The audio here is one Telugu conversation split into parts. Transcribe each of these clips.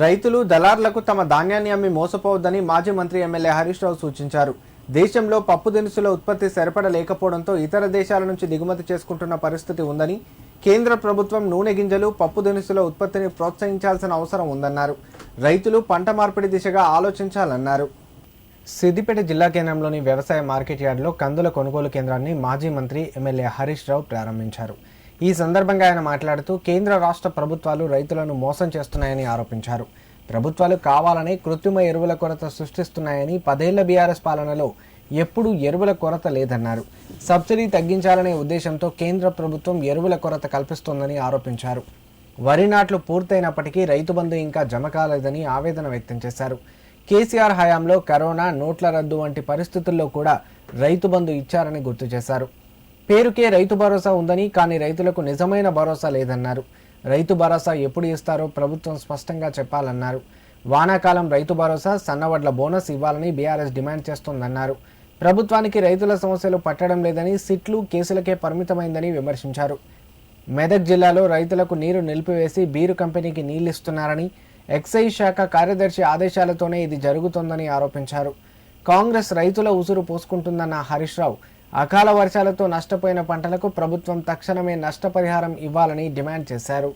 రైతులు దళార్లకు తమ ధాన్యాన్ని అమ్మి మోసపోవద్దని మాజీ మంత్రి ఎమ్మెల్యే హరీష్ రావు సూచించారు. దేశంలో పప్పు దినుసుల ఉత్పత్తి సరిపడలేకపోవడంతో ఇతర దేశాల నుంచి దిగుమతి చేసుకుంటున్న పరిస్థితి ఉందని, కేంద్ర ప్రభుత్వం నూనె గింజలు, పప్పు దినుసుల ఉత్పత్తిని ప్రోత్సహించాల్సిన అవసరం ఉందన్నారు. రైతులు పంట మార్పిడి దిశగా ఆలోచించాలన్నారు. సిద్దిపేట జిల్లా కేంద్రంలోని వ్యవసాయ మార్కెట్ యార్డులో కందుల కొనుగోలు కేంద్రాన్ని మాజీ మంత్రి ఎమ్మెల్యే హరీష్ రావు ప్రారంభించారు. ఈ సందర్భంగా ఆయన మాట్లాడుతూ కేంద్ర రాష్ట్ర ప్రభుత్వాలు రైతులను మోసం చేస్తున్నాయని ఆరోపించారు. ప్రభుత్వాలు కావాలనే కృత్రిమ ఎరువుల కొరత సృష్టిస్తున్నాయని, 10 ఏళ్ల బీఆర్ఎస్ పాలనలో ఎప్పుడూ ఎరువుల కొరత లేదన్నారు. సబ్సిడీ తగ్గించాలనే ఉద్దేశంతో కేంద్ర ప్రభుత్వం ఎరువుల కొరత కల్పిస్తోందని ఆరోపించారు. వరి నాట్లు పూర్తయినప్పటికీ రైతు బంధు ఇంకా జమ కాలేదని ఆవేదన వ్యక్తం చేశారు. కేసీఆర్ హయాంలో కరోనా, నోట్ల రద్దు వంటి పరిస్థితుల్లో కూడా రైతు బంధు ఇచ్చారని గుర్తు చేశారు. పేరుకే రైతు భరోసా ఉందని, కానీ రైతులకు నిజమైన భరోసా లేదన్నారు. రైతు భరోసా ఎప్పుడు ఇస్తారో ప్రభుత్వం స్పష్టంగా చెప్పాలన్నారు. వానాకాలం రైతు భరోసా, సన్నవడ్ల బోనస్ ఇవ్వాలని బీఆర్ఎస్ డిమాండ్ చేస్తోందన్నారు. ప్రభుత్వానికి రైతుల సమస్యలు పట్టడం లేదని, సిట్లు, కేసులకే పరిమితమైందని విమర్శించారు. మెదక్ జిల్లాలో రైతులకు నీరు నిలిపివేసి బీరు కంపెనీకి నీళ్లిస్తున్నారని, ఎక్సైజ్ శాఖ కార్యదర్శి ఆదేశాలతోనే ఇది జరుగుతోందని ఆరోపించారు. కాంగ్రెస్ రైతుల ఉసురు పోసుకుంటుందన్న హరీష్ రావు, అకాల వర్షాలతో నష్టపోయిన పంటలకు ప్రభుత్వం తక్షణమే నష్టపరిహారం ఇవ్వాలని డిమాండ్ చేశారు.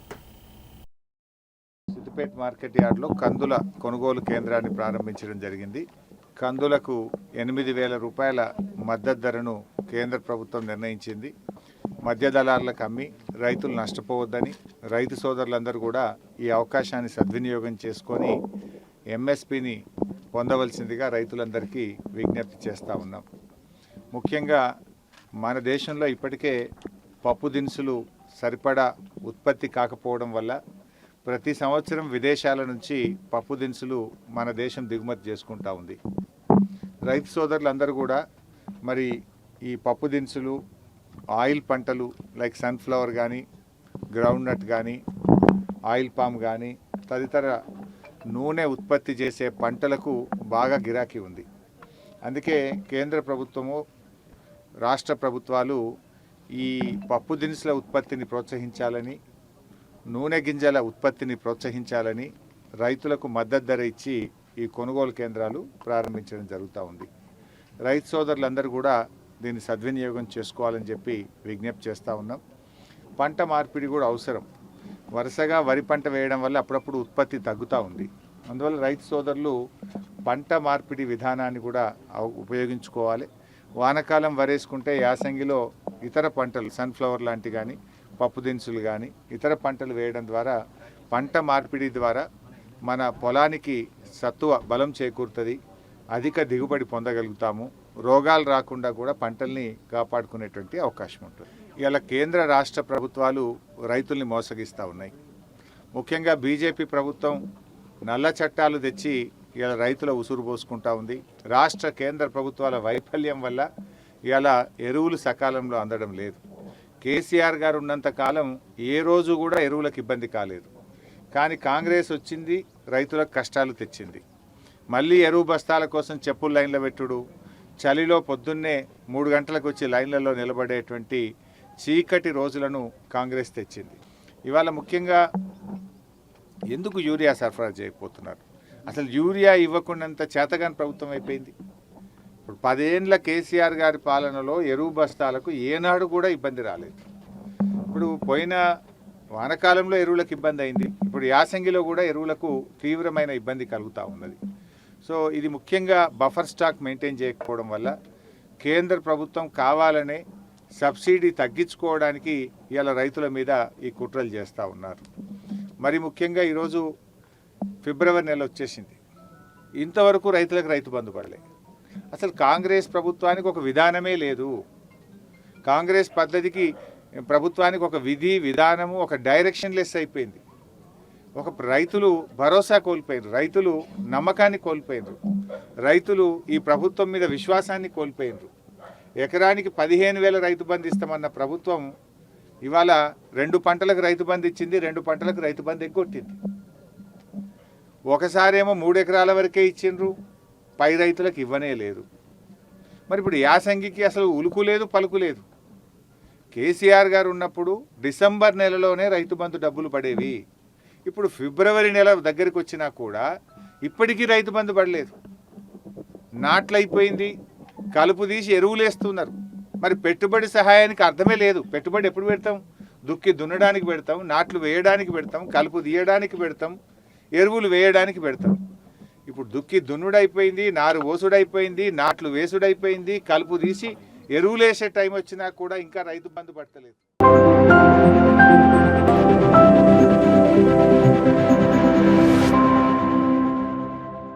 సిద్దిపేట మార్కెట్ యార్డ్లో కందుల కొనుగోలు కేంద్రాన్ని ప్రారంభించడం జరిగింది. కందులకు 8,000 రూపాయల మద్దతు ధరను కేంద్ర ప్రభుత్వం నిర్ణయించింది. మధ్య దళారులకు అమ్మి రైతులు నష్టపోవద్దని, రైతు సోదరులందరూ కూడా ఈ అవకాశాన్ని సద్వినియోగం చేసుకొని ఎంఎస్పిని పొందవలసిందిగా రైతులందరికీ విజ్ఞప్తి చేస్తూ ఉన్నాం. ముఖ్యంగా మన దేశంలో ఇప్పటికే పప్పు దినుసులు సరిపడా ఉత్పత్తి కాకపోవడం వల్ల ప్రతి సంవత్సరం విదేశాల నుంచి పప్పు దినుసులు మన దేశం దిగుమతి చేసుకుంటూ ఉంది. రైతు సోదరులందరూ కూడా మరి ఈ పప్పు దినుసులు, ఆయిల్ పంటలు లైక్ సన్ఫ్లవర్ కానీ, గ్రౌండ్ నట్ కానీ, ఆయిల్ పామ్ కానీ తదితర నూనె ఉత్పత్తి చేసే పంటలకు బాగా గిరాకీ ఉంది. అందుకే కేంద్ర ప్రభుత్వము, రాష్ట్ర ప్రభుత్వాలు ఈ పప్పు దినుసుల ఉత్పత్తిని ప్రోత్సహించాలని, నూనె గింజల ఉత్పత్తిని ప్రోత్సహించాలని రైతులకు మద్దతు ధర ఇచ్చి ఈ కొనుగోలు కేంద్రాలు ప్రారంభించడం జరుగుతూ ఉంది. రైతు సోదరులందరూ కూడా దీన్ని సద్వినియోగం చేసుకోవాలని చెప్పి విజ్ఞప్తి చేస్తూ ఉన్నాం. పంట మార్పిడి కూడా అవసరం. వరుసగా వరి పంట వేయడం వల్ల అప్పుడప్పుడు ఉత్పత్తి తగ్గుతూ ఉంది. అందువల్ల రైతు సోదరులు పంట మార్పిడి విధానాన్ని కూడా ఉపయోగించుకోవాలి. వానాకాలం వరేసుకుంటే యాసంగిలో ఇతర పంటలు, సన్ఫ్లవర్ లాంటి కానీ, పప్పు దినుసులు కానీ ఇతర పంటలు వేయడం ద్వారా పంట మార్పిడి ద్వారా మన పొలానికి సత్తువ బలం చేకూరుతుంది, అధిక దిగుబడి పొందగలుగుతాము, రోగాలు రాకుండా కూడా పంటల్ని కాపాడుకునేటువంటి అవకాశం ఉంటుంది. ఇలా కేంద్ర రాష్ట్ర ప్రభుత్వాలు రైతుల్ని మోసగిస్తూ ఉన్నాయి. ముఖ్యంగా బీజేపీ ప్రభుత్వం నల్ల చట్టాలు తెచ్చి ఇలా రైతుల ఉసురు పోసుకుంటా ఉంది. రాష్ట్ర కేంద్ర ప్రభుత్వాల వైఫల్యం వల్ల ఇలా ఎరువులు సకాలంలో అందడం లేదు. కేసీఆర్ గారు ఉన్నంత కాలం ఏ రోజు కూడా ఎరువులకు ఇబ్బంది కాలేదు. కానీ కాంగ్రెస్ వచ్చింది, రైతులకు కష్టాలు తెచ్చింది. మళ్ళీ ఎరువు బస్తాల కోసం చెప్పులు లైన్లో పెట్టుడు, చలిలో పొద్దున్నే 3 గంటలకు వచ్చి లైన్లలో నిలబడేటువంటి చీకటి రోజులను కాంగ్రెస్ తెచ్చింది. ఇవాళ ముఖ్యంగా ఎందుకు యూరియా సరఫరా చేయకపోతున్నారు? అసలు యూరియా ఇవ్వకుండాంత చేతగాని ప్రభుత్వం అయిపోయింది. ఇప్పుడు 10 ఏళ్ల కేసీఆర్ గారి పాలనలో ఎరువు బస్తాలకు ఏనాడు కూడా ఇబ్బంది రాలేదు. ఇప్పుడు పోయిన వానకాలంలో ఎరువులకు ఇబ్బంది అయింది. ఇప్పుడు యాసంగిలో కూడా ఎరువులకు తీవ్రమైన ఇబ్బంది కలుగుతూ ఉన్నది. సో ఇది ముఖ్యంగా బఫర్ స్టాక్ మెయింటైన్ చేయకపోవడం వల్ల కేంద్ర ప్రభుత్వం కావాలనే సబ్సిడీ తగ్గించుకోవడానికి ఇలా రైతుల మీద ఈ కుట్రలు చేస్తూ ఉన్నారు. మరి ముఖ్యంగా ఈరోజు ఫిబ్రవరి నెల వచ్చేసింది, ఇంతవరకు రైతులకు రైతు బంధు పడలే. అసలు కాంగ్రెస్ ప్రభుత్వానికి ఒక విధానమే లేదు. కాంగ్రెస్ పద్ధతికి ప్రభుత్వానికి ఒక విధి విధానము, ఒక డైరెక్షన్ లెస్ అయిపోయింది. ఒక రైతులు భరోసా కోల్పోయారు, రైతులు నమ్మకాన్ని కోల్పోయారు, రైతులు ఈ ప్రభుత్వం మీద విశ్వాసాన్ని కోల్పోయారు. ఎకరానికి 15,000 రైతు బంధు ఇస్తామన్న ప్రభుత్వం ఇవాళ 2 పంటలకు రైతు బంధు ఇచ్చింది, 2 పంటలకు రైతు బంధు ఎగ్గొట్టింది. ఒకసారేమో 3 ఎకరాల వరకే ఇచ్చిండ్రు, పై రైతులకు ఇవ్వనే లేదు. మరి ఇప్పుడు యాసంగికి అసలు ఉలుకు లేదు, పలుకు లేదు. కేసీఆర్ గారు ఉన్నప్పుడు డిసెంబర్ నెలలోనే రైతు బంధు డబ్బులు పడేవి. ఇప్పుడు ఫిబ్రవరి నెల దగ్గరికి వచ్చినా కూడా ఇప్పటికీ రైతు బంధు పడలేదు. నాట్లు అయిపోయింది, కలుపు తీసి ఎరువులు వేస్తున్నారు. మరి పెట్టుబడి సహాయానికి అర్థమే లేదు. పెట్టుబడి ఎప్పుడు పెడతాం? దుక్కి దున్నడానికి పెడతాం, నాట్లు వేయడానికి పెడతాం, కలుపు తీయడానికి పెడతాం, ఎరువులు వేయడానికి పెడతాం. ఇప్పుడు దుక్కి దున్నుడైపోయింది, నారు ఓసుడైపోయింది, నాట్లు వేసుడైపోయింది, కలుపు తీసి ఎరువులు వేసే టైం వచ్చినా కూడా ఇంకా రైతు బంధు పడతలేదు.